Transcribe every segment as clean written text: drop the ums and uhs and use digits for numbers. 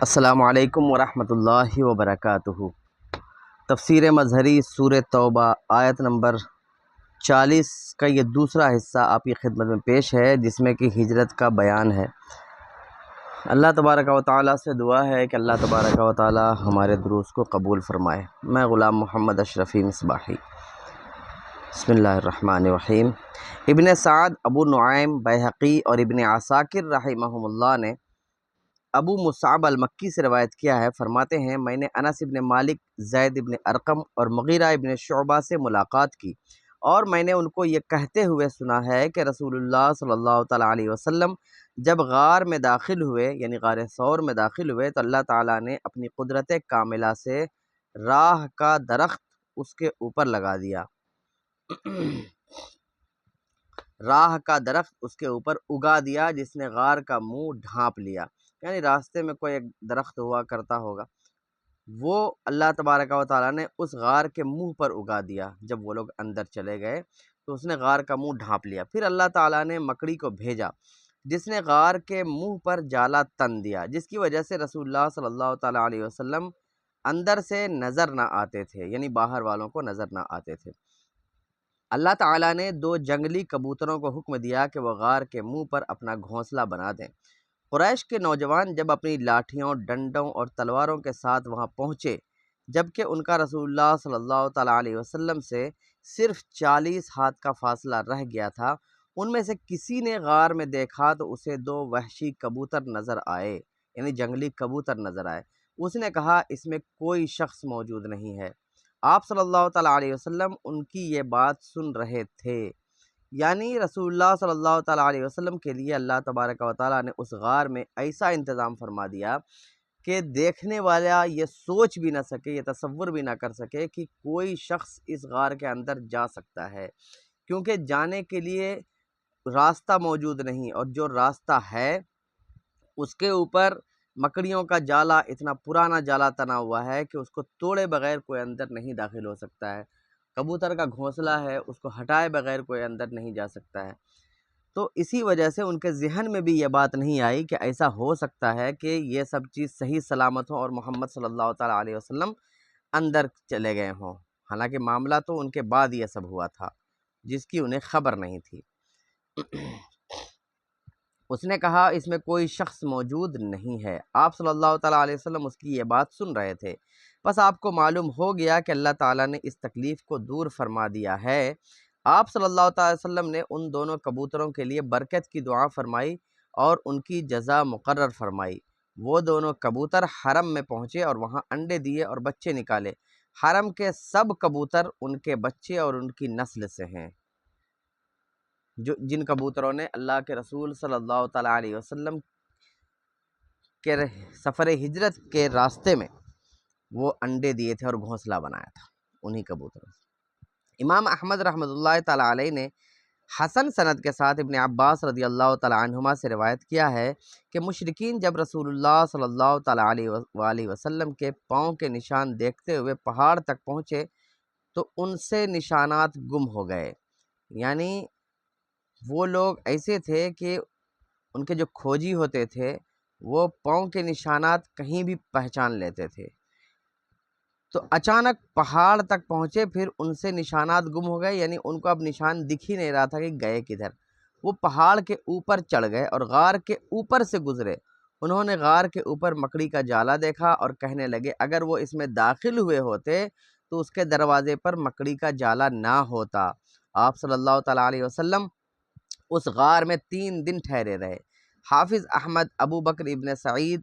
السلام علیکم ورحمۃ اللہ وبرکاتہ۔ تفسیر مظہری سورہ توبہ آیت نمبر 40 کا یہ دوسرا حصہ آپ کی خدمت میں پیش ہے، جس میں کہ ہجرت کا بیان ہے۔ اللہ تبارک و تعالیٰ سے دعا ہے کہ اللہ تبارک و تعالیٰ ہمارے دروس کو قبول فرمائے۔ میں غلام محمد اشرفی مصباحی۔ بسم اللہ الرحمن الرحیم۔ ابن سعد، ابو نعیم بیہقی اور ابن عساکر رحمہم اللہ نے ابو مصعب المکی سے روایت کیا ہے، فرماتے ہیں میں نے انس ابن مالک، زید ابن ارقم اور مغیرہ ابن شعبہ سے ملاقات کی، اور میں نے ان کو یہ کہتے ہوئے سنا ہے کہ رسول اللہ صلی اللہ تعالیٰ علیہ وسلم جب غار میں داخل ہوئے، یعنی غار ثور میں داخل ہوئے، تو اللہ تعالیٰ نے اپنی قدرت کاملہ سے راہ کا درخت اس کے اوپر لگا دیا راہ کا درخت اس کے اوپر اگا دیا، جس نے غار کا منہ ڈھانپ لیا۔ یعنی راستے میں کوئی ایک درخت ہوا کرتا ہوگا، وہ اللہ تبارک و تعالیٰ نے اس غار کے منہ پر اگا دیا۔ جب وہ لوگ اندر چلے گئے تو اس نے غار کا منہ ڈھانپ لیا۔ پھر اللہ تعالیٰ نے مکڑی کو بھیجا، جس نے غار کے منہ پر جالا تن دیا، جس کی وجہ سے رسول اللہ صلی اللہ تعالیٰ علیہ وسلم اندر سے نظر نہ آتے تھے، یعنی باہر والوں کو نظر نہ آتے تھے۔ اللہ تعالیٰ نے 2 جنگلی کبوتروں کو حکم دیا کہ وہ غار کے منہ پر اپنا گھونسلہ بنا دیں۔ قریش کے نوجوان جب اپنی لاٹھیوں، ڈنڈوں اور تلواروں کے ساتھ وہاں پہنچے، جبکہ ان کا رسول اللہ صلی اللہ تعالیٰ علیہ وسلم سے صرف 40 ہاتھ کا فاصلہ رہ گیا تھا، ان میں سے کسی نے غار میں دیکھا تو اسے 2 وحشی کبوتر نظر آئے، یعنی جنگلی کبوتر نظر آئے۔ اس نے کہا اس میں کوئی شخص موجود نہیں ہے۔ آپ صلی اللہ تعالیٰ علیہ وسلم ان کی یہ بات سن رہے تھے، یعنی رسول اللہ صلی اللہ تعالیٰ علیہ وسلم کے لیے اللہ تبارک و تعالیٰ نے اس غار میں ایسا انتظام فرما دیا کہ دیکھنے والا یہ سوچ بھی نہ سکے، یہ تصور بھی نہ کر سکے کہ کوئی شخص اس غار کے اندر جا سکتا ہے، کیونکہ جانے کے لیے راستہ موجود نہیں، اور جو راستہ ہے اس کے اوپر مکڑیوں کا جالا، اتنا پرانا جالا تنا ہوا ہے کہ اس کو توڑے بغیر کوئی اندر نہیں داخل ہو سکتا ہے۔ کبوتر کا گھونسلہ ہے، اس کو ہٹائے بغیر کوئی اندر نہیں جا سکتا ہے۔ تو اسی وجہ سے ان کے ذہن میں بھی یہ بات نہیں آئی کہ ایسا ہو سکتا ہے کہ یہ سب چیز صحیح سلامت ہو اور محمد صلی اللہ تعالیٰ علیہ وسلم اندر چلے گئے ہوں، حالانکہ معاملہ تو ان کے بعد یہ سب ہوا تھا، جس کی انہیں خبر نہیں تھی۔ اس نے کہا اس میں کوئی شخص موجود نہیں ہے۔ آپ صلی اللہ تعالیٰ علیہ وسلم اس کی یہ بات سن رہے تھے، بس آپ کو معلوم ہو گیا کہ اللہ تعالیٰ نے اس تکلیف کو دور فرما دیا ہے۔ آپ صلی اللہ تعالیٰ علیہ وسلم نے ان دونوں کبوتروں کے لیے برکت کی دعا فرمائی اور ان کی جزا مقرر فرمائی۔ وہ دونوں کبوتر حرم میں پہنچے اور وہاں انڈے دیے اور بچے نکالے۔ حرم کے سب کبوتر ان کے بچے اور ان کی نسل سے ہیں، جن کبوتروں نے اللہ کے رسول صلی اللہ تعالیٰ علیہ وسلم کے سفر ہجرت کے راستے میں وہ انڈے دیے تھے اور گھونسلہ بنایا تھا، انہی کبوتروں سے۔ امام احمد رحمۃ اللہ تعالیٰ علیہ نے حسن سند کے ساتھ ابن عباس رضی اللہ تعالیٰ عنہما سے روایت کیا ہے کہ مشرکین جب رسول اللہ صلی اللہ تعالیٰ علیہ وسلم کے پاؤں کے نشان دیکھتے ہوئے پہاڑ تک پہنچے تو ان سے نشانات گم ہو گئے، یعنی وہ لوگ ایسے تھے کہ ان کے جو کھوجی ہوتے تھے وہ پاؤں کے نشانات کہیں بھی پہچان لیتے تھے۔ تو اچانک پہاڑ تک پہنچے، پھر ان سے نشانات گم ہو گئے، یعنی ان کو اب نشان دکھ ہی نہیں رہا تھا کہ گئے کدھر۔ وہ پہاڑ کے اوپر چڑھ گئے اور غار کے اوپر سے گزرے۔ انہوں نے غار کے اوپر مکڑی کا جالا دیکھا اور کہنے لگے اگر وہ اس میں داخل ہوئے ہوتے تو اس کے دروازے پر مکڑی کا جالا نہ ہوتا۔ آپ صلی اللہ تعالیٰ علیہ وسلم اس غار میں 3 دن ٹھہرے رہے۔ حافظ احمد ابو بکر ابن سعید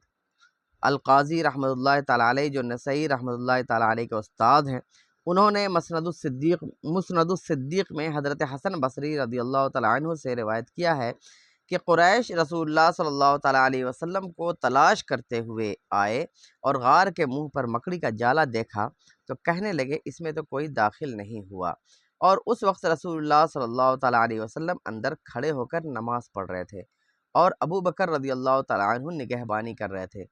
القاضی رحمۃ اللہ تعالیٰ علیہ، جو نسائی رحمۃ اللہ تعالیٰ علیہ کے استاد ہیں، انہوں نے مسند الصدیق میں حضرت حسن بصری رضی اللہ تعالیٰ عنہ سے روایت کیا ہے کہ قریش رسول اللہ صلی اللہ تعالیٰ علیہ وسلم کو تلاش کرتے ہوئے آئے اور غار کے منہ پر مکڑی کا جالا دیکھا تو کہنے لگے اس میں تو کوئی داخل نہیں ہوا، اور اس وقت رسول اللہ صلی اللہ تعالیٰ علیہ وسلم اندر کھڑے ہو کر نماز پڑھ رہے تھے اور ابو بکر رضی اللہ تعالیٰ عنہ نگہبانی کر رہے تھے۔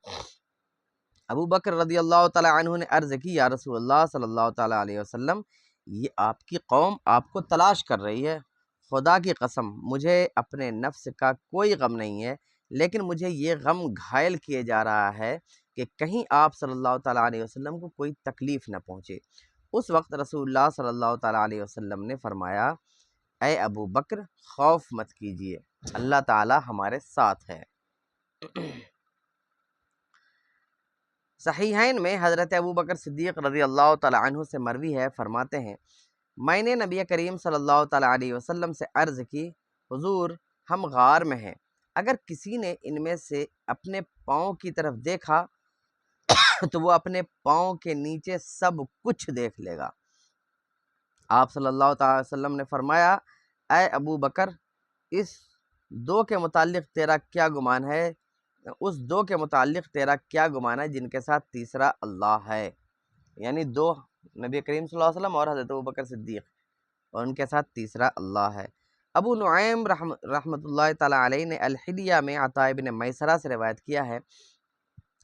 ابو بکر رضی اللہ تعالیٰ عنہ نے عرض کی یا رسول اللہ صلی اللہ تعالیٰ علیہ وسلم، یہ آپ کی قوم آپ کو تلاش کر رہی ہے، خدا کی قسم مجھے اپنے نفس کا کوئی غم نہیں ہے، لیکن مجھے یہ غم گھائل کیے جا رہا ہے کہ کہیں آپ صلی اللہ تعالیٰ علیہ وسلم کو کوئی تکلیف نہ پہنچے۔ اس وقت رسول اللہ صلی اللہ تعالیٰ علیہ وسلم نے فرمایا، اے ابو بکر خوف مت کیجیے، اللہ تعالیٰ ہمارے ساتھ ہے۔ صحیحین میں حضرت ابو بکر صدیق رضی اللہ تعالیٰ عنہ سے مروی ہے، فرماتے ہیں میں نے نبی کریم صلی اللہ تعالیٰ علیہ وسلم سے عرض کی، حضور ہم غار میں ہیں، اگر کسی نے ان میں سے اپنے پاؤں کی طرف دیکھا تو وہ اپنے پاؤں کے نیچے سب کچھ دیکھ لے گا۔ آپ صلی اللہ تعالیٰ علیہ وسلم نے فرمایا، اے ابو بکر اس دو کے متعلق تیرا کیا گمان ہے، اس دو کے متعلق تیرا کیا گمان ہے جن کے ساتھ تیسرا اللہ ہے، یعنی دو نبی کریم صلی اللہ علیہ وسلم اور حضرت ابو بکر صدیق، اور ان کے ساتھ تیسرا اللہ ہے۔ ابو نعیم رحمۃ اللہ تعالیٰ علیہ نے الحلیہ میں عطاء ابن میسرہ سے روایت کیا ہے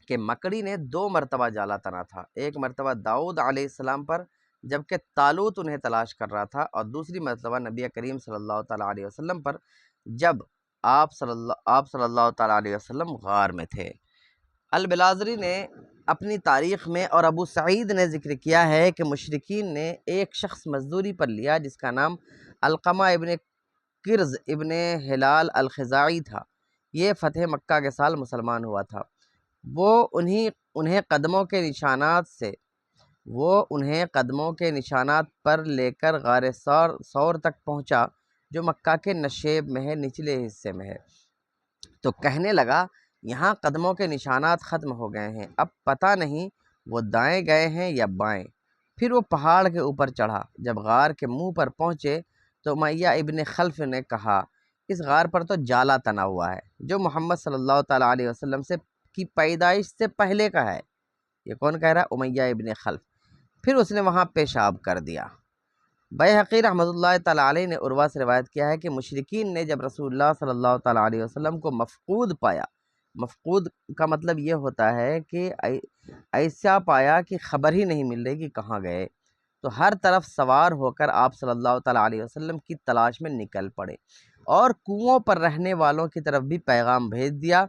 کہ مکڑی نے 2 مرتبہ جالا تنا تھا، ایک مرتبہ داؤد علیہ السلام پر جبکہ طالوت انہیں تلاش کر رہا تھا، اور دوسری مرتبہ نبی کریم صلی اللہ تعالیٰ علیہ وسلم پر جب آپ صلی اللہ تعالیٰ علیہ وسلم غار میں تھے۔ البلازری نے اپنی تاریخ میں اور ابو سعید نے ذکر کیا ہے کہ مشرکین نے ایک شخص مزدوری پر لیا جس کا نام علقمہ ابن کرز ابن ہلال الخزاعی تھا۔ یہ فتح مکہ کے سال مسلمان ہوا تھا۔ وہ انہیں قدموں کے نشانات پر لے کر غار ثور تک پہنچا جو مکہ کے نشیب میں ہے، نچلے حصے میں ہے، تو کہنے لگا یہاں قدموں کے نشانات ختم ہو گئے ہیں، اب پتہ نہیں وہ دائیں گئے ہیں یا بائیں۔ پھر وہ پہاڑ کے اوپر چڑھا، جب غار کے منہ پر پہنچے تو امیہ ابن خلف نے کہا اس غار پر تو جالا تنا ہوا ہے جو محمد صلی اللہ تعالیٰ علیہ وسلم کی پیدائش سے پہلے کا ہے۔ یہ کون کہہ رہا ہے؟ امیہ ابن خلف۔ پھر اس نے وہاں پیشاب کر دیا۔ بیہقی رحمۃ اللہ تعالیٰ علیہ نے عروہ سے روایت کیا ہے کہ مشرکین نے جب رسول اللہ صلی اللہ تعالیٰ علیہ وسلم کو مفقود پایا، مفقود کا مطلب یہ ہوتا ہے کہ ایسا پایا کہ خبر ہی نہیں مل رہی کہ کہاں گئے، تو ہر طرف سوار ہو کر آپ صلی اللہ تعالیٰ علیہ وسلم کی تلاش میں نکل پڑے، اور کنووں پر رہنے والوں کی طرف بھی پیغام بھیج دیا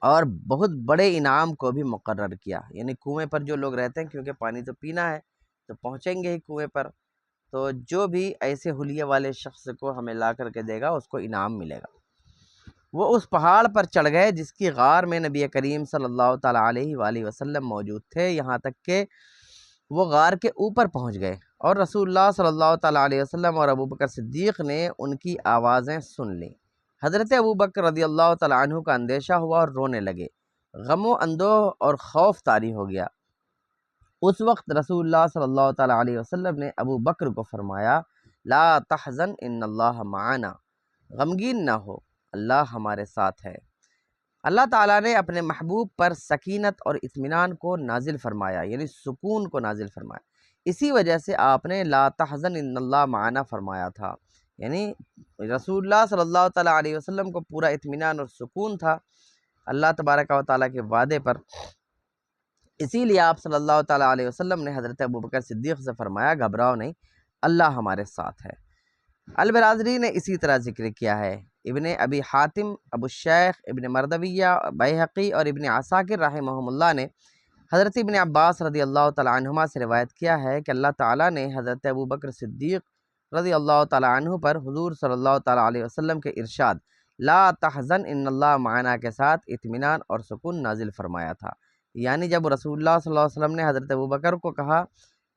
اور بہت بڑے انعام کو بھی مقرر کیا۔ یعنی کنویں پر جو لوگ رہتے ہیں، کیونکہ پانی تو پینا ہے تو پہنچیں گے ہی کنویں پر، تو جو بھی ایسے حلیے والے شخص کو ہمیں لا کر کے دے گا اس کو انعام ملے گا۔ وہ اس پہاڑ پر چڑھ گئے جس کی غار میں نبی کریم صلی اللہ تعالیٰ علیہ وآلہ وسلم موجود تھے، یہاں تک کہ وہ غار کے اوپر پہنچ گئے اور رسول اللہ صلی اللہ تعالیٰ علیہ وسلم اور ابو بکر صدیق نے ان کی آوازیں سن لیں۔ حضرت ابو بکر رضی اللہ تعالیٰ عنہ کا اندیشہ ہوا اور رونے لگے، غم و اندوہ اور خوف طاری ہو گیا۔ اس وقت رسول اللہ صلی اللہ تعالیٰ علیہ وسلم نے ابو بکر کو فرمایا، لا تحزن ان اللہ معنا، غمگین نہ ہو، اللہ ہمارے ساتھ ہے۔ اللہ تعالیٰ نے اپنے محبوب پر سکینت اور اطمینان کو نازل فرمایا، یعنی سکون کو نازل فرمایا، اسی وجہ سے آپ نے لا تحزن ان اللہ معنا فرمایا تھا، یعنی رسول اللہ صلی اللہ تعالیٰ علیہ وسلم کو پورا اطمینان اور سکون تھا اللہ تبارک و تعالیٰ کے وعدے پر، اسی لیے آپ صلی اللہ تعالیٰ علیہ وسلم نے حضرت ابو بکر صدیق سے فرمایا گھبراؤ نہیں، اللہ ہمارے ساتھ ہے۔ البرازری نے اسی طرح ذکر کیا ہے۔ ابن ابی حاتم، ابو الشیخ، ابن مردویہ، بیہقی اور ابن عساکر رحمہم اللہ نے حضرت ابن عباس رضی اللہ تعالیٰ عنہما سے روایت کیا ہے کہ اللہ تعالیٰ نے حضرت ابو بکر صدیق رضی اللہ تعالیٰ عنہ پر حضور صلی اللہ تعالیٰ علیہ وسلم کے ارشاد لا تحزن ان اللہ معنا کے ساتھ اطمینان اور سکون نازل فرمایا تھا، یعنی جب رسول اللہ صلی اللہ علیہ وسلم نے حضرت ابو بکر کو کہا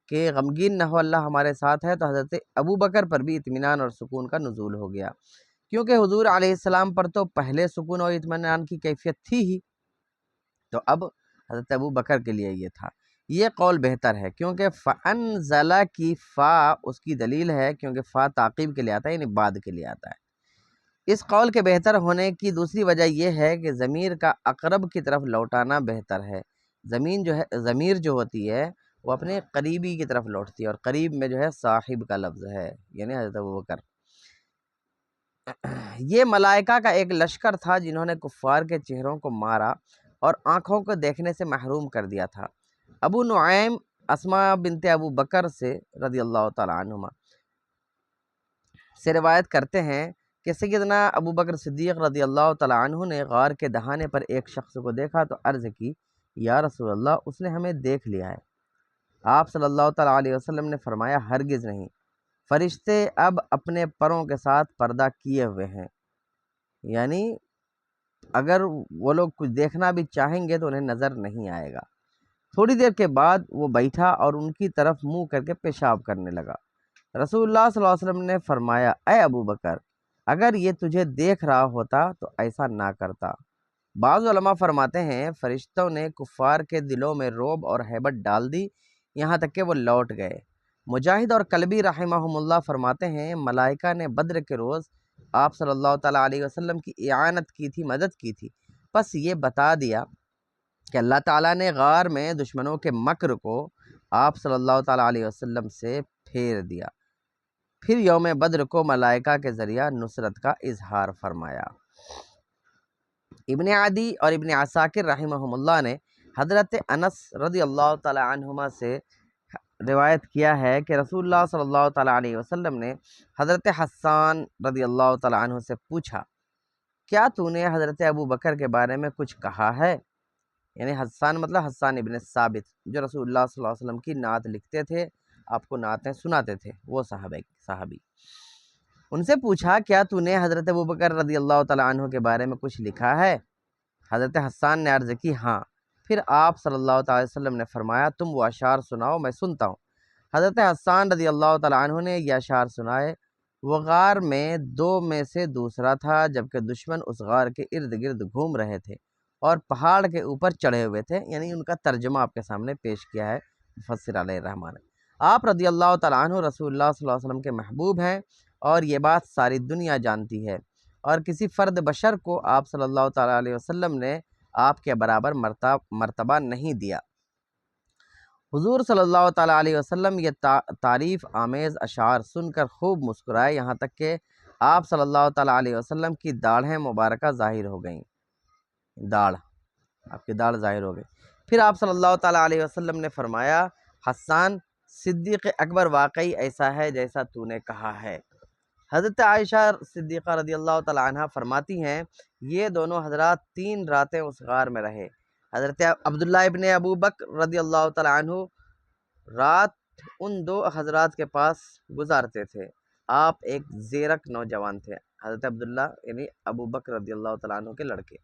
کہ غمگین نہ ہو، اللہ ہمارے ساتھ ہے، تو حضرت ابو بکر پر بھی اطمینان اور سکون کا نزول ہو گیا، کیونکہ حضور علیہ السلام پر تو پہلے سکون اور اطمینان کی کیفیت تھی ہی، تو اب حضرت ابو بکر کے لیے یہ تھا۔ یہ قول بہتر ہے کیونکہ فَأَنزَلَ کی فا اس کی دلیل ہے، کیونکہ فا تعقیب کے لیے آتا ہے، یعنی بعد کے لیے آتا ہے۔ اس قول کے بہتر ہونے کی دوسری وجہ یہ ہے کہ ضمیر کا اقرب کی طرف لوٹانا بہتر ہے۔ ضمیر جو ہوتی ہے وہ اپنے قریبی کی طرف لوٹتی ہے، اور قریب میں جو ہے صاحب کا لفظ ہے، یعنی حضرت ابو بکر۔ یہ ملائکہ کا ایک لشکر تھا جنہوں نے کفار کے چہروں کو مارا اور آنکھوں کو دیکھنے سے محروم کر دیا تھا۔ ابو نعیم اسماء بنت ابو بکر سے رضی اللہ تعالیٰ عنہما سے روایت کرتے ہیں کہ سیدنا ابو بکر صدیق رضی اللہ تعالیٰ عنہ نے غار کے دہانے پر ایک شخص کو دیکھا تو عرض کی یا رسول اللہ اس نے ہمیں دیکھ لیا ہے۔ آپ صلی اللہ تعالیٰ علیہ وسلم نے فرمایا ہرگز نہیں، فرشتے اب اپنے پروں کے ساتھ پردہ کیے ہوئے ہیں، یعنی اگر وہ لوگ کچھ دیکھنا بھی چاہیں گے تو انہیں نظر نہیں آئے گا۔ تھوڑی دیر کے بعد وہ بیٹھا اور ان کی طرف منہ کر کے پیشاب کرنے لگا۔ رسول اللہ صلی اللہ علیہ وسلم نے فرمایا اے ابو بکر، اگر یہ تجھے دیکھ رہا ہوتا تو ایسا نہ کرتا۔ بعض علماء فرماتے ہیں فرشتوں نے کفار کے دلوں میں رعب اور ہیبت ڈال دی، یہاں تک کہ وہ لوٹ گئے۔ مجاہد اور کلبی رحمہم اللہ فرماتے ہیں ملائکہ نے بدر کے روز آپ صلی اللہ تعالیٰ علیہ وسلم کی اعانت کی تھی، مدد کی تھی، بس یہ بتا دیا کہ اللہ تعالیٰ نے غار میں دشمنوں کے مکر کو آپ صلی اللہ تعالیٰ علیہ وسلم سے پھیر دیا، پھر یوم بدر کو ملائکہ کے ذریعہ نصرت کا اظہار فرمایا۔ ابن عدی اور ابن عساکر رحمہم اللہ نے حضرت انس رضی اللہ تعالیٰ عنہما سے روایت کیا ہے کہ رسول اللہ صلی اللہ تعالیٰ علیہ وسلم نے حضرت حسان رضی اللہ تعالیٰ عنہ سے پوچھا کیا تو نے حضرت ابو بکر کے بارے میں کچھ کہا ہے؟ یعنی حسان مطلب حسان ابن ثابت جو رسول اللہ صلی اللہ علیہ وسلم کی نعت لکھتے تھے، آپ کو نعتیں سناتے تھے، وہ صحابی ان سے پوچھا کیا تو نے حضرت ابو بکر رضی اللہ تعالیٰ عنہ کے بارے میں کچھ لکھا ہے؟ حضرت حسان نے عرض کی ہاں۔ پھر آپ صلی اللہ تعالیٰ علیہ وسلم نے فرمایا تم وہ اشعار سناؤ، میں سنتا ہوں۔ حضرت حسان رضی اللہ تعالیٰ عنہ نے یہ اشعار سنائے۔ وہ غار میں دو میں سے دوسرا تھا جبکہ دشمن اس غار کے ارد گرد گھوم رہے تھے اور پہاڑ کے اوپر چڑھے ہوئے تھے، یعنی ان کا ترجمہ آپ کے سامنے پیش کیا ہے مفسر علیہ الرحمٰن نے۔ آپ رضی اللہ تعالیٰ عنہ رسول اللہ صلی اللہ علیہ وسلم کے محبوب ہیں اور یہ بات ساری دنیا جانتی ہے، اور کسی فرد بشر کو آپ صلی اللہ تعالیٰ علیہ وسلم نے آپ کے برابر مرتبہ نہیں دیا۔ حضور صلی اللہ تعالیٰ علیہ وسلم یہ تعریف آمیز اشعار سن کر خوب مسکرائے، یہاں تک کہ آپ صلی اللہ تعالیٰ علیہ وسلم کی داڑھیں مبارکہ ظاہر ہو گئیں۔ آپ کی داڑھ ظاہر ہو گئی۔ پھر آپ صلی اللہ تعالیٰ علیہ وسلم نے فرمایا حسان، صدیق اکبر واقعی ایسا ہے جیسا تو نے کہا ہے۔ حضرت عائشہ صدیقہ رضی اللہ تعالیٰ عنہ فرماتی ہیں یہ دونوں حضرات 3 راتیں اس غار میں رہے۔ حضرت عبداللہ ابن ابو بکر رضی اللہ تعالیٰ عنہ رات ان 2 حضرات کے پاس گزارتے تھے۔ آپ ایک زیرک نوجوان تھے، حضرت عبداللہ یعنی ابو بکر رضی اللہ تعالیٰ عنہ کے لڑکے۔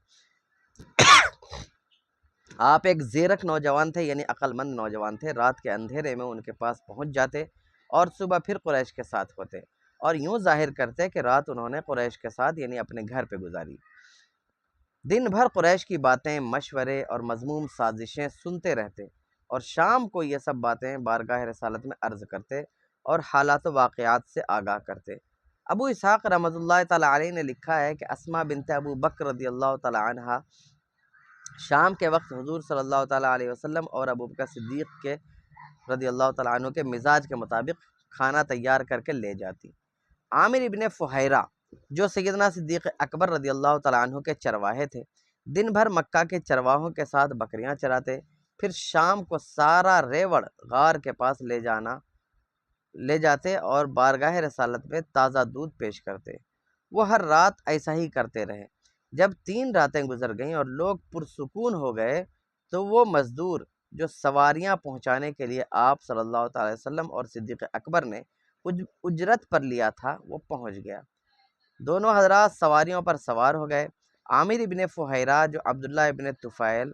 آپ ایک زیرک نوجوان تھے یعنی عقل مند نوجوان تھے، رات کے اندھیرے میں ان کے پاس پہنچ جاتے اور صبح پھر قریش کے ساتھ ہوتے اور یوں ظاہر کرتے کہ رات انہوں نے قریش کے ساتھ یعنی اپنے گھر پہ گزاری۔ دن بھر قریش کی باتیں، مشورے اور مذموم سازشیں سنتے رہتے اور شام کو یہ سب باتیں بارگاہ رسالت میں عرض کرتے اور حالات و واقعات سے آگاہ کرتے۔ ابو اسحاق رحمۃ اللہ تعالیٰ علیہ نے لکھا ہے کہ اسماء بنت ابو بکر رضی اللہ تعالیٰ عنہ شام کے وقت حضور صلی اللہ تعالیٰ علیہ وسلم اور ابو بکر صدیق کے رضی اللہ تعالیٰ عنہ کے مزاج کے مطابق کھانا تیار کر کے لے جاتی۔ عامر ابن فہیرہ جو سیدنا صدیق اکبر رضی اللہ تعالیٰ عنہ کے چرواہے تھے، دن بھر مکہ کے چرواہوں کے ساتھ بکریاں چراتے، پھر شام کو سارا ریوڑ غار کے پاس لے جاتے اور بارگاہ رسالت میں تازہ دودھ پیش کرتے۔ وہ ہر رات ایسا ہی کرتے رہے۔ جب 3 راتیں گزر گئیں اور لوگ پرسکون ہو گئے تو وہ مزدور جو سواریاں پہنچانے کے لیے آپ صلی اللہ تعالی وسلم اور صدیق اکبر نے اجرت پر لیا تھا وہ پہنچ گیا۔ دونوں حضرات سواریوں پر سوار ہو گئے۔ عامر ابن فہیرہ جو عبداللہ ابن طفیل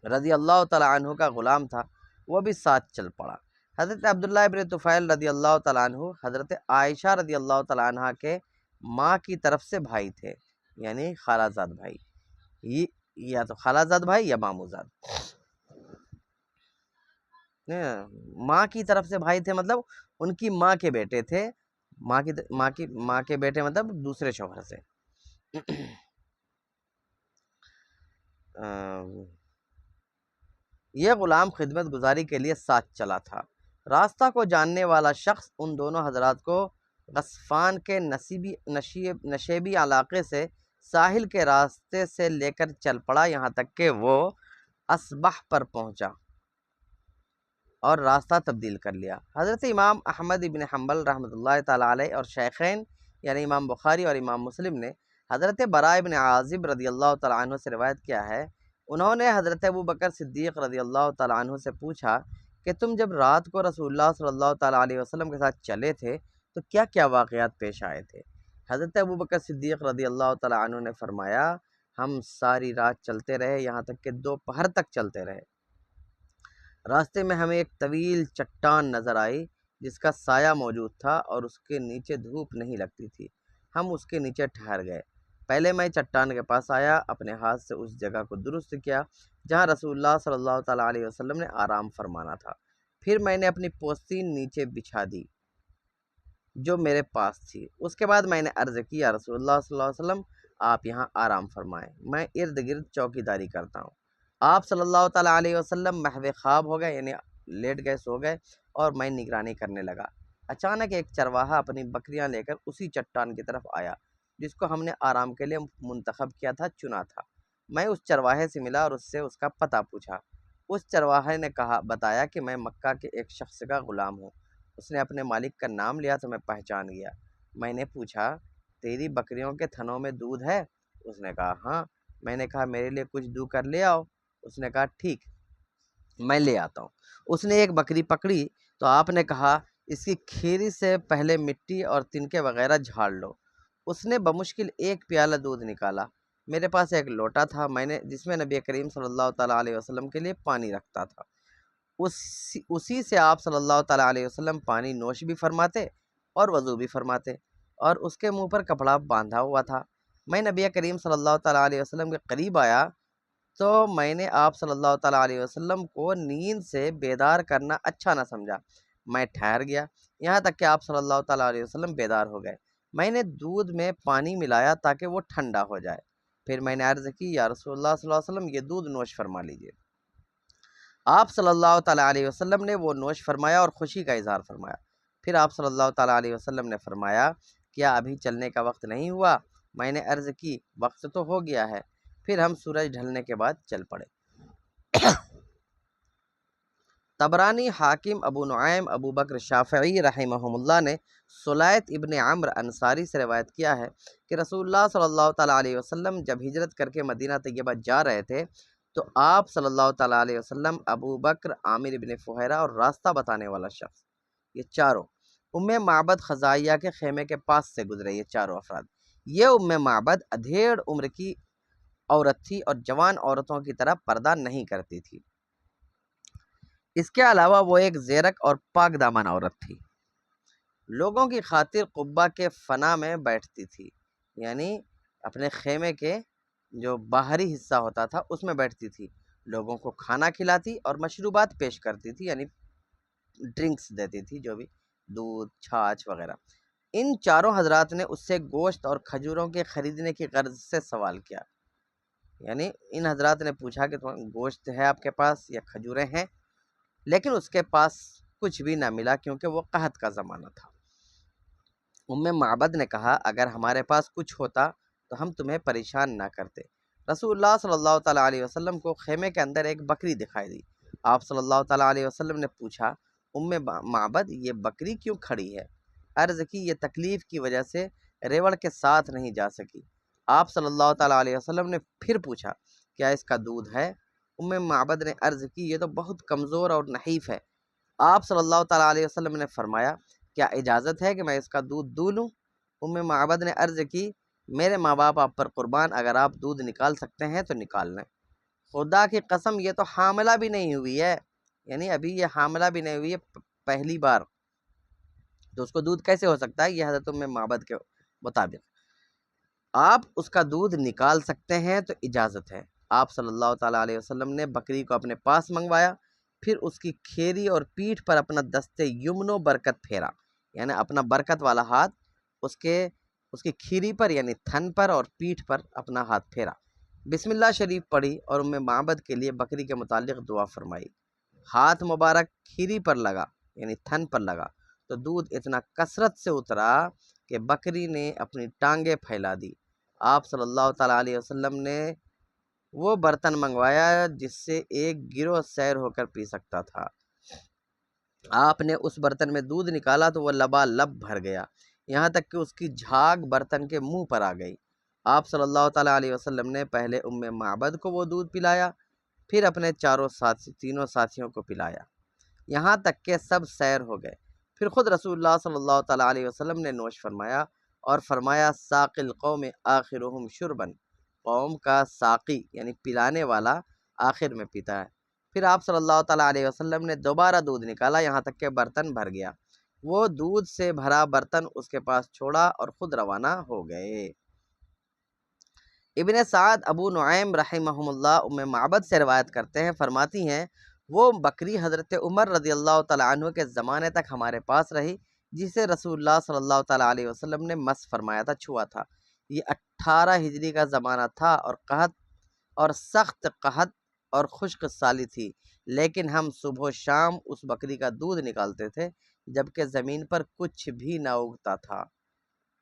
رضی اللہ تعالیٰ عنہ کا غلام تھا وہ بھی ساتھ چل پڑا۔ حضرت عبداللہ ابن طفیل رضی اللہ تعالیٰ عنہ حضرت عائشہ رضی اللہ تعالیٰ عنہ کے ماں کی طرف سے بھائی تھے، یعنی خالہ زاد بھائی، یا تو خالہ زاد بھائی یا ماموں زاد۔ ماں کی طرف سے بھائی تھے مطلب ان کی ماں کے بیٹے تھے، ماں کے بیٹے مطلب دوسرے شوہر سے۔ یہ غلام خدمت گزاری کے لیے ساتھ چلا تھا۔ راستہ کو جاننے والا شخص ان دونوں حضرات کو غسفان کے نشیبی علاقے سے ساحل کے راستے سے لے کر چل پڑا، یہاں تک کہ وہ اصبح پر پہنچا اور راستہ تبدیل کر لیا۔ حضرت امام احمد ابن حنبل رحمۃ اللہ تعالیٰ علیہ اور شیخین یعنی امام بخاری اور امام مسلم نے حضرت براء ابن عازب رضی اللہ تعالیٰ عنہ سے روایت کیا ہے انہوں نے حضرت ابو بکر صدیق رضی اللہ تعالیٰ عنہ سے پوچھا کہ تم جب رات کو رسول اللہ صلی اللہ تعالیٰ علیہ وسلم کے ساتھ چلے تھے تو کیا کیا واقعات پیش آئے تھے؟ حضرت ابو بکر صدیق رضی اللہ تعالیٰ عنہ نے فرمایا ہم ساری رات چلتے رہے، یہاں تک کہ دوپہر تک چلتے رہے۔ راستے میں ہمیں ایک طویل چٹان نظر آئی جس کا سایہ موجود تھا اور اس کے نیچے دھوپ نہیں لگتی تھی۔ ہم اس کے نیچے ٹھہر گئے۔ پہلے میں چٹان کے پاس آیا، اپنے ہاتھ سے اس جگہ کو درست کیا جہاں رسول اللہ صلی اللہ تعالیٰ علیہ وسلم نے آرام فرمانا تھا۔ پھر میں نے اپنی پوستین نیچے بچھا دی جو میرے پاس تھی۔ اس کے بعد میں نے عرض کی یا رسول اللہ صلی اللہ علیہ وسلم آپ یہاں آرام فرمائیں، میں ارد گرد چوکی داری کرتا ہوں۔ آپ صلی اللہ تعالیٰ علیہ وسلم محو خواب ہو گئے، یعنی لیٹ گئے، سو گئے، اور میں نگرانی کرنے لگا۔ اچانک ایک چرواہا اپنی بکریاں لے کر اسی چٹان کی طرف آیا جس کو ہم نے آرام کے لیے منتخب کیا تھا، چنا تھا۔ میں اس چرواہے سے ملا اور اس سے اس کا پتہ پوچھا۔ اس چرواہے نے بتایا کہ میں مکہ کے ایک شخص کا غلام ہوں۔ اس نے اپنے مالک کا نام لیا تو میں پہچان گیا۔ میں نے پوچھا تیری بکریوں کے تھنوں میں دودھ ہے؟ اس نے کہا ہاں۔ میں نے کہا میرے لیے کچھ دو کر لے آؤ۔ اس نے کہا ٹھیک، میں لے آتا ہوں۔ اس نے ایک بکری پکڑی تو آپ نے کہا اس کی کھیری سے پہلے مٹی اور تنکے وغیرہ جھاڑ لو۔ اس نے بمشکل ایک پیالہ دودھ نکالا۔ میرے پاس ایک لوٹا تھا جس میں نبی کریم صلی اللہ تعالیٰ علیہ وسلم کے لیے پانی رکھتا تھا۔ اسی سے آپ صلی اللہ تعالیٰ علیہ وسلم پانی نوش بھی فرماتے اور وضو بھی فرماتے، اور اس کے منہ پر کپڑا باندھا ہوا تھا۔ میں نبی کریم صلی اللہ تعالیٰ علیہ وسلم کے قریب آیا تو میں نے آپ صلی اللہ تعالیٰ علیہ وسلم کو نیند سے بیدار کرنا اچھا نہ سمجھا۔ میں ٹھہر گیا یہاں تک کہ آپ صلی اللہ تعالیٰ علیہ وسلم بیدار ہو گئے۔ میں نے دودھ میں پانی ملایا تاکہ وہ ٹھنڈا ہو جائے۔ پھر میں نے عرض کی یا رسول اللہ صلی اللہ علیہ وسلم یہ دودھ نوش فرما لیجیے۔ آپ صلی اللہ تعالیٰ علیہ وسلم نے وہ نوش فرمایا اور خوشی کا اظہار فرمایا۔ پھر آپ صلی اللہ تعالیٰ علیہ وسلم نے فرمایا کیا ابھی چلنے کا وقت نہیں ہوا؟ میں نے عرض کی وقت تو ہو گیا ہے۔ پھر ہم سورج ڈھلنے کے بعد چل پڑے۔ طبرانی، حاکم، ابو نعیم، ابو بکر شافعی رحمہم اللہ نے سلیت ابن عمرو انصاری سے روایت کیا ہے کہ رسول اللہ صلی اللہ تعالیٰ علیہ وسلم جب ہجرت کر کے مدینہ طیبہ جا رہے تھے تو آپ صلی اللہ تعالیٰ علیہ وسلم، ابو بکر، عامر ابن فہیرہ اور راستہ بتانے والا شخص، یہ چاروں ام معبد خزائیہ کے خیمے کے پاس سے گزرے۔ یہ چاروں افراد، یہ ام معبد ادھیڑ عمر کی عورت تھی اور جوان عورتوں کی طرح پردہ نہیں کرتی تھی۔ اس کے علاوہ وہ ایک زیرک اور پاک دامن عورت تھی۔ لوگوں کی خاطر قبہ کے فنا میں بیٹھتی تھی، یعنی اپنے خیمے کے جو باہری حصہ ہوتا تھا اس میں بیٹھتی تھی۔ لوگوں کو کھانا کھلاتی اور مشروبات پیش کرتی تھی، یعنی ڈرنکس دیتی تھی، جو بھی دودھ، چھاچھ وغیرہ۔ ان چاروں حضرات نے اس سے گوشت اور کھجوروں کے خریدنے کی غرض سے سوال کیا، یعنی ان حضرات نے پوچھا کہ گوشت ہے آپ کے پاس یا کھجوریں ہیں، لیکن اس کے پاس کچھ بھی نہ ملا کیونکہ وہ قحط کا زمانہ تھا۔ ام معبد نے کہا اگر ہمارے پاس کچھ ہوتا تو ہم تمہیں پریشان نہ کرتے۔ رسول اللہ صلی اللہ تعالیٰ علیہ وسلم کو خیمے کے اندر ایک بکری دکھائی دی۔ آپ صلی اللہ تعالیٰ علیہ وسلم نے پوچھا ام معبد یہ بکری کیوں کھڑی ہے؟ عرض کی یہ تکلیف کی وجہ سے ریوڑ کے ساتھ نہیں جا سکی۔ آپ صلی اللہ تعالیٰ علیہ وسلم نے پھر پوچھا کیا اس کا دودھ ہے؟ ام معبد نے عرض کی یہ تو بہت کمزور اور نحیف ہے۔ آپ صلی اللہ تعالیٰ علیہ وسلم نے فرمایا کیا اجازت ہے کہ میں اس کا دودھ دو لوں؟ ام معبد نے عرض کی میرے ماں باپ آپ پر قربان، اگر آپ دودھ نکال سکتے ہیں تو نکال لیں۔ خدا کی قسم یہ تو حاملہ بھی نہیں ہوئی ہے، یعنی ابھی یہ حاملہ بھی نہیں ہوئی ہے پہلی بار، تو اس کو دودھ کیسے ہو سکتا ہے؟ یہ حضرت ام معبد کے مطابق آپ اس کا دودھ نکال سکتے ہیں تو اجازت ہے۔ آپ صلی اللہ تعالیٰ علیہ وسلم نے بکری کو اپنے پاس منگوایا، پھر اس کی کھیری اور پیٹھ پر اپنا دست یمن و برکت پھیرا، یعنی اپنا برکت والا ہاتھ اس کی کھیری پر یعنی تھن پر اور پیٹھ پر اپنا ہاتھ پھیرا، بسم اللہ شریف پڑھی اور ام معبد کے لیے بکری کے متعلق دعا فرمائی۔ ہاتھ مبارک کھیری پر لگا یعنی تھن پر لگا تو دودھ اتنا کثرت سے اترا کہ بکری نے اپنی ٹانگیں پھیلا دی۔ آپ صلی اللہ تعالیٰ علیہ وسلم نے وہ برتن منگوایا جس سے ایک گروہ سیر ہو کر پی سکتا تھا۔ آپ نے اس برتن میں دودھ نکالا تو وہ لبالب بھر گیا، یہاں تک کہ اس کی جھاگ برتن کے منہ پر آ گئی۔ آپ صلی اللہ تعالیٰ علیہ وسلم نے پہلے معبد کو وہ دودھ پلایا، پھر اپنے تینوں ساتھیوں کو پلایا، یہاں تک کہ سب سیر ہو گئے۔ پھر خود رسول اللہ صلی اللہ تعالیٰ علیہ وسلم نے نوش فرمایا اور فرمایا ساقی القوم آخرہم شربن، قوم کا ساقی یعنی پلانے والا آخر میں پیتا ہے۔ پھر آپ صلی اللہ تعالیٰ علیہ وسلم نے دوبارہ دودھ نکالا یہاں تک کہ برتن بھر گیا، وہ دودھ سے بھرا برتن اس کے پاس چھوڑا اور خود روانہ ہو گئے۔ ابن سعد ابو نعیم رحمہم اللہ معبد سے روایت کرتے ہیں، فرماتی ہیں وہ بکری حضرت عمر رضی اللہ تعالیٰ عنہ کے زمانے تک ہمارے پاس رہی، جسے رسول اللہ صلی اللہ تعالیٰ علیہ وسلم نے مس فرمایا تھا، چھوا تھا۔ یہ 18 ہجری کا زمانہ تھا اور سخت قحط اور خشک سالی تھی، لیکن ہم صبح و شام اس بکری کا دودھ نکالتے تھے جبکہ زمین پر کچھ بھی نہ اگتا تھا۔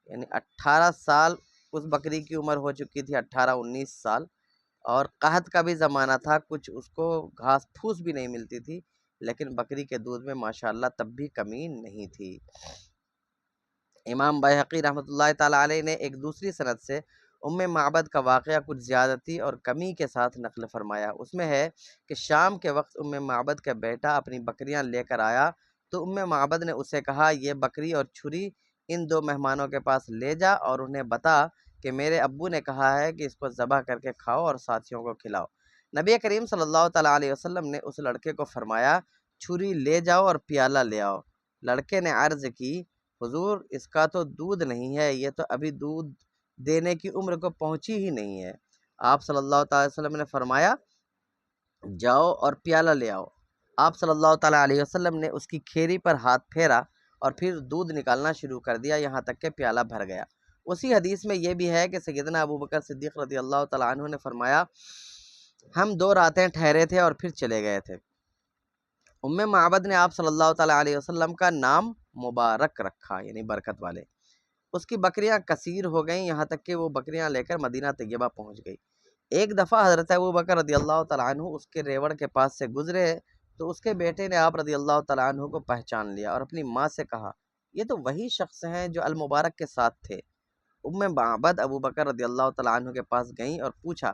یعنی 18 سال اس بکری کی عمر ہو چکی تھی، 18-19 سال، اور قحط کا بھی زمانہ تھا، کچھ اس کو گھاس پھوس بھی نہیں ملتی تھی، لیکن بکری کے دودھ میں ماشاءاللہ تب بھی کمی نہیں تھی۔ امام بیہقی رحمۃ اللہ تعالیٰ علیہ نے ایک دوسری سند سے معبد کا واقعہ کچھ زیادتی اور کمی کے ساتھ نقل فرمایا۔ اس میں ہے کہ شام کے وقت معبد کا بیٹا اپنی بکریاں لے کر آیا تو معبد نے اسے کہا یہ بکری اور چھری ان 2 مہمانوں کے پاس لے جا اور انہیں بتا کہ میرے ابو نے کہا ہے کہ اس کو ذبح کر کے کھاؤ اور ساتھیوں کو کھلاؤ۔ نبی کریم صلی اللہ تعالیٰ علیہ وسلم نے اس لڑکے کو فرمایا چھری لے جاؤ اور پیالہ لے آؤ۔ لڑکے نے عرض کی حضور اس کا تو دودھ نہیں ہے، یہ تو ابھی دودھ دینے کی عمر کو پہنچی ہی نہیں ہے۔ آپ صلی اللہ تعالیٰ علیہ وسلم نے فرمایا جاؤ اور پیالہ لے آؤ۔ آپ صلی اللہ تعالیٰ علیہ وسلم نے اس کی کھیری پر ہاتھ پھیرا اور پھر دودھ نکالنا شروع کر دیا یہاں تک کہ پیالہ بھر گیا۔ اسی حدیث میں یہ بھی ہے کہ سیدنا ابو بکر صدیق رضی اللہ تعالیٰ عنہ نے فرمایا ہم 2 راتیں ٹھہرے تھے اور پھر چلے گئے تھے۔ معبد نے آپ صلی اللہ تعالیٰ علیہ وسلم کا نام مبارک رکھا، یعنی برکت والے۔ اس کی بکریاں کثیر ہو گئیں یہاں تک کہ وہ بکریاں لے کر مدینہ طیبہ پہنچ گئی۔ ایک دفعہ حضرت ابو بکر رضی اللہ تعالیٰ عنہ اس کے ریوڑ کے پاس سے گزرے تو اس کے بیٹے نے آپ رضی اللہ تعالیٰ عنہ کو پہچان لیا اور اپنی ماں سے کہا یہ تو وہی شخص ہیں جو المبارک کے ساتھ تھے۔ معبد ابو بکر رضی اللہ تعالیٰ عنہ کے پاس گئیں اور پوچھا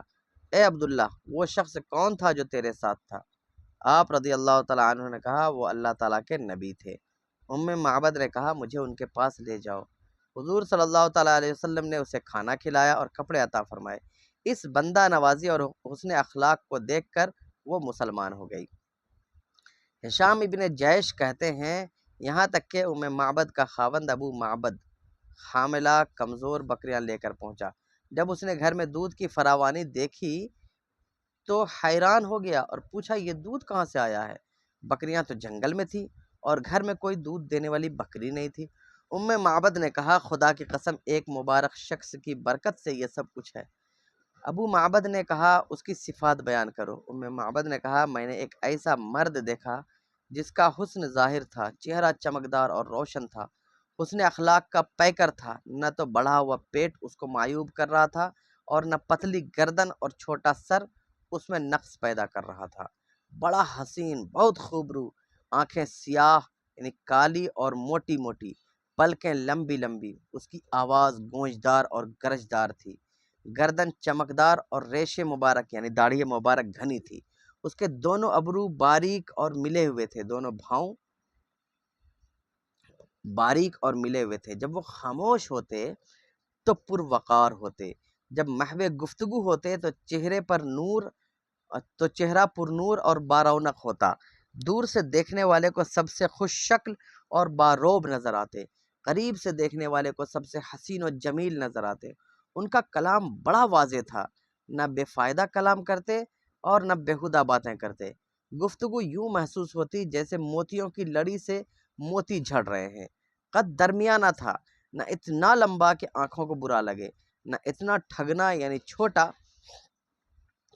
اے عبداللہ وہ شخص کون تھا جو تیرے ساتھ تھا؟ آپ رضی اللہ تعالیٰ عنہ نے کہا وہ اللہ تعالیٰ کے نبی تھے۔ معبد نے کہا مجھے ان کے پاس لے جاؤ۔ حضور صلی اللہ تعالیٰ علیہ وسلم نے اسے کھانا کھلایا اور کپڑے عطا فرمائے۔ اس بندہ نوازی اور حسن اخلاق کو دیکھ کر وہ مسلمان ہو گئی۔ ہشام ابن جیش کہتے ہیں یہاں تک کہ معبد کا خاوند ابو معبد حاملہ کمزور بکریاں لے کر پہنچا۔ جب اس نے گھر میں دودھ کی فراوانی دیکھی تو حیران ہو گیا اور پوچھا یہ دودھ کہاں سے آیا ہے؟ بکریاں تو جنگل میں تھی اور گھر میں کوئی دودھ دینے والی بکری نہیں تھی۔ معبد نے کہا خدا کی قسم ایک مبارک شخص کی برکت سے یہ سب کچھ ہے۔ ابو معبد نے کہا اس کی صفات بیان کرو۔ معبد نے کہا میں نے ایک ایسا مرد دیکھا جس کا حسن ظاہر تھا، چہرہ چمکدار اور روشن تھا، حسن اخلاق کا پیکر تھا، نہ تو بڑھا ہوا پیٹ اس کو معیوب کر رہا تھا اور نہ پتلی گردن اور چھوٹا سر اس میں نقص پیدا کر رہا تھا۔ بڑا حسین، بہت خوبرو، آنکھیں سیاہ یعنی کالی اور موٹی موٹی، پلکیں لمبی لمبی، اس کی آواز گونجدار اور گرجدار تھی، گردن چمکدار اور ریشے مبارک یعنی داڑھی مبارک گھنی تھی، اس کے دونوں ابرو باریک اور ملے ہوئے تھے، دونوں بھاؤں باریک اور ملے ہوئے تھے۔ جب وہ خاموش ہوتے تو پروقار ہوتے، جب محو گفتگو ہوتے تو چہرہ پر نور اور بارونق ہوتا، دور سے دیکھنے والے کو سب سے خوش شکل اور باروب نظر آتے، قریب سے دیکھنے والے کو سب سے حسین و جمیل نظر آتے۔ ان کا کلام بڑا واضح تھا، نہ بے فائدہ کلام کرتے اور نہ بیہودہ باتیں کرتے۔ گفتگو یوں محسوس ہوتی جیسے موتیوں کی لڑی سے موتی جھڑ رہے ہیں۔ قد درمیانہ تھا، نہ اتنا لمبا کہ آنکھوں کو برا لگے، نہ اتنا ٹھگنا یعنی چھوٹا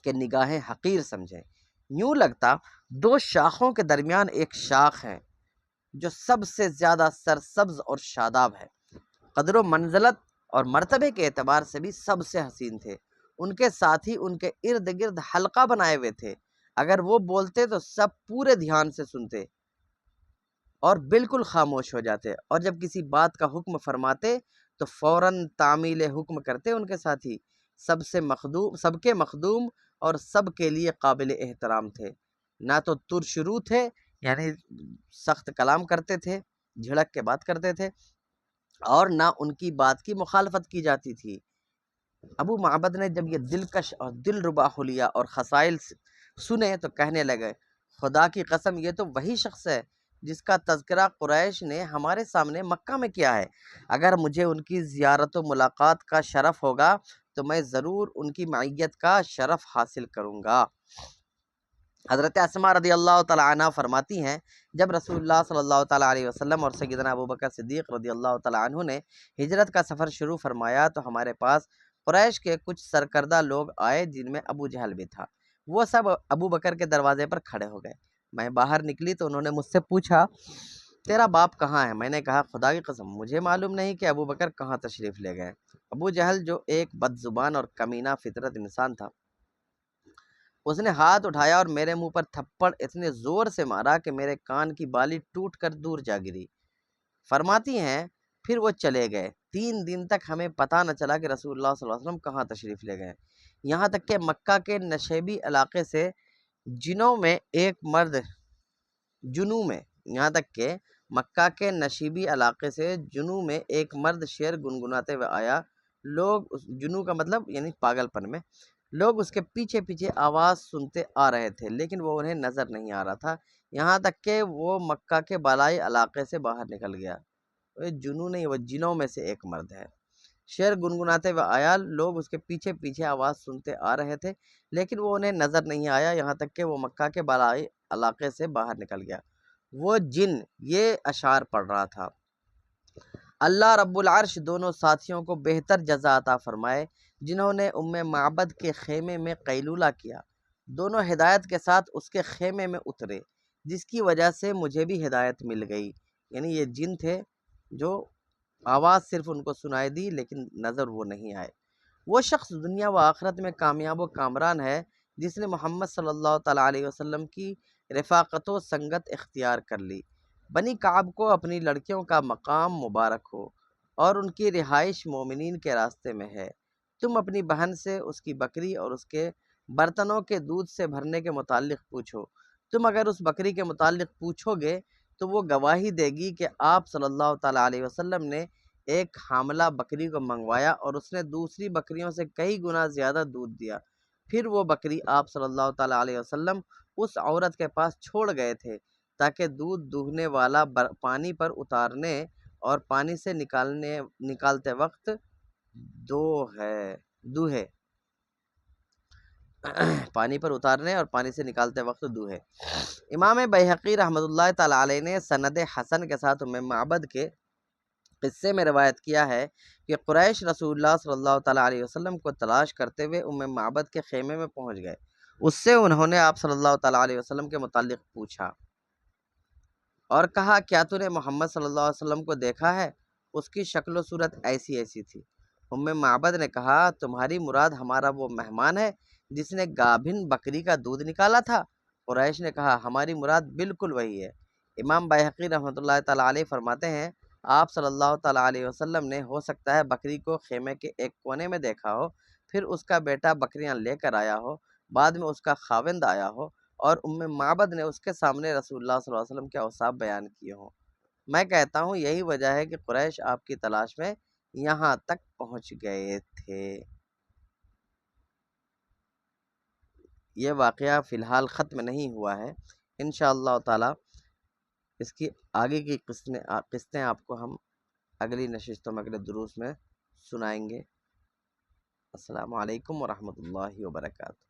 کہ نگاہیں حقیر سمجھیں۔ یوں لگتا 2 شاخوں کے درمیان ایک شاخ ہے جو سب سے زیادہ سرسبز اور شاداب ہے۔ قدر و منزلت اور مرتبے کے اعتبار سے بھی سب سے حسین تھے۔ ان کے ساتھی ان کے ارد گرد حلقہ بنائے ہوئے تھے، اگر وہ بولتے تو سب پورے دھیان سے سنتے اور بالکل خاموش ہو جاتے، اور جب کسی بات کا حکم فرماتے تو فوراً تعمیل حکم کرتے ان کے ساتھی، سب کے مخدوم اور سب کے لیے قابل احترام تھے، نہ تو ترشرو تھے یعنی سخت کلام کرتے تھے، جھڑک کے بات کرتے تھے، اور نہ ان کی بات کی مخالفت کی جاتی تھی۔ ابو معبد نے جب یہ دلکش اور دلربا حلیہ اور خصائل سنے تو کہنے لگے، خدا کی قسم یہ تو وہی شخص ہے جس کا تذکرہ قریش نے ہمارے سامنے مکہ میں کیا ہے۔ اگر مجھے ان کی زیارت و ملاقات کا شرف ہوگا تو میں ضرور ان کی معیت کا شرف حاصل کروں گا۔ حضرت اسماء رضی اللہ تعالیٰ عنہ فرماتی ہیں، جب رسول اللہ صلی اللہ تعالیٰ علیہ وسلم اور سیدنا ابوبکر صدیق رضی اللہ تعالیٰ عنہ نے ہجرت کا سفر شروع فرمایا تو ہمارے پاس قریش کے کچھ سرکردہ لوگ آئے جن میں ابو جہل بھی تھا۔ وہ سب ابو بکر کے دروازے پر کھڑے ہو گئے۔ میں باہر نکلی تو انہوں نے مجھ سے پوچھا، تیرا باپ کہاں ہے؟ میں نے کہا، خدا کی قسم مجھے معلوم نہیں کہ ابو بکر کہاں تشریف لے گئے۔ ابو جہل جو ایک بد زبان اور کمینہ فطرت انسان تھا، اس نے ہاتھ اٹھایا اور میرے منہ پر تھپڑ اتنے زور سے مارا کہ میرے کان کی بالی ٹوٹ کر دور جا گری۔ فرماتی ہیں پھر وہ چلے گئے۔ 3 دن تک ہمیں پتہ نہ چلا کہ رسول اللہ صلی اللہ علیہ وسلم کہاں تشریف لے گئے، یہاں تک کہ مکہ کے نشیبی علاقے سے جنوں میں ایک مرد شعر گنگناتے ہوئے آیا۔ جنوں کا مطلب یعنی پاگل پن میں، لوگ اس کے پیچھے پیچھے آواز سنتے آ رہے تھے لیکن وہ انہیں نظر نہیں آ رہا تھا، یہاں تک کہ وہ مکہ کے بالائی علاقے سے باہر نکل گیا۔ جنوں نہیں، وہ جنوں میں سے ایک مرد ہے۔ شعر گنگناتے ہوئے آیا، لوگ اس کے پیچھے پیچھے آواز سنتے آ رہے تھے لیکن وہ انہیں نظر نہیں آیا، یہاں تک کہ وہ مکہ کے بالائی علاقے سے باہر نکل گیا۔ وہ جن یہ اشعار پڑھ رہا تھا، اللہ رب العرش دونوں ساتھیوں کو بہتر جزا عطا فرمائے جنہوں نے معبد کے خیمے میں قیلولہ کیا۔ دونوں ہدایت کے ساتھ اس کے خیمے میں اترے، جس کی وجہ سے مجھے بھی ہدایت مل گئی۔ یعنی یہ جن تھے جو آواز صرف ان کو سنائی دی لیکن نظر وہ نہیں آئے۔ وہ شخص دنیا و آخرت میں کامیاب و کامران ہے جس نے محمد صلی اللہ تعالیٰ علیہ وسلم کی رفاقت و سنگت اختیار کر لی۔ بنی کعب کو اپنی لڑکیوں کا مقام مبارک ہو اور ان کی رہائش مومنین کے راستے میں ہے۔ تم اپنی بہن سے اس کی بکری اور اس کے برتنوں کے دودھ سے بھرنے کے متعلق پوچھو۔ تم اگر اس بکری کے متعلق پوچھو گے تو وہ گواہی دے گی کہ آپ صلی اللہ تعالیٰ علیہ وسلم نے ایک حاملہ بکری کو منگوایا اور اس نے دوسری بکریوں سے کئی گنا زیادہ دودھ دیا۔ پھر وہ بکری آپ صلی اللہ تعالیٰ علیہ وسلم اس عورت کے پاس چھوڑ گئے تھے تاکہ دودھ دوہنے والا پانی پر اتارنے اور پانی سے نکالتے وقت دوہے پانی پر اتارنے اور پانی سے نکالتے وقت دوہے۔ امام بیہقی رحمۃ اللہ تعالیٰ علیہ نے سند حسن کے ساتھ معبد کے قصے میں روایت کیا ہے کہ قریش رسول اللہ صلی اللہ تعالیٰ علیہ وسلم کو تلاش کرتے ہوئے معبد کے خیمے میں پہنچ گئے۔ اس سے انہوں نے آپ صلی اللہ تعالیٰ علیہ وسلم کے متعلق پوچھا اور کہا، کیا تو نے محمد صلی اللہ علیہ وسلم کو دیکھا ہے؟ اس کی شکل و صورت ایسی ایسی تھی۔ معبد نے کہا، تمہاری مراد ہمارا وہ مہمان ہے جس نے گابھن بکری کا دودھ نکالا تھا؟ قریش نے کہا، ہماری مراد بالکل وہی ہے۔ امام بیہقی رحمۃ اللہ تعالیٰ علیہ فرماتے ہیں، آپ صلی اللہ تعالیٰ علیہ وسلم نے ہو سکتا ہے بکری کو خیمے کے ایک کونے میں دیکھا ہو، پھر اس کا بیٹا بکریاں لے کر آیا ہو، بعد میں اس کا خاوند آیا ہو اور معبد نے اس کے سامنے رسول اللہ صلی اللہ علیہ وسلم کے اوصاف بیان کیے ہوں۔ میں کہتا ہوں یہی وجہ ہے کہ قریش آپ کی تلاش میں یہاں تک پہنچ گئے تھے۔ یہ واقعہ فی الحال ختم نہیں ہوا ہے، انشاءاللہ تعالی اس کی آگے کی قسطیں آپ کو ہم اگلی نشستوں میں اگلے دروس میں سنائیں گے۔ السلام علیکم ورحمۃ اللہ وبرکاتہ۔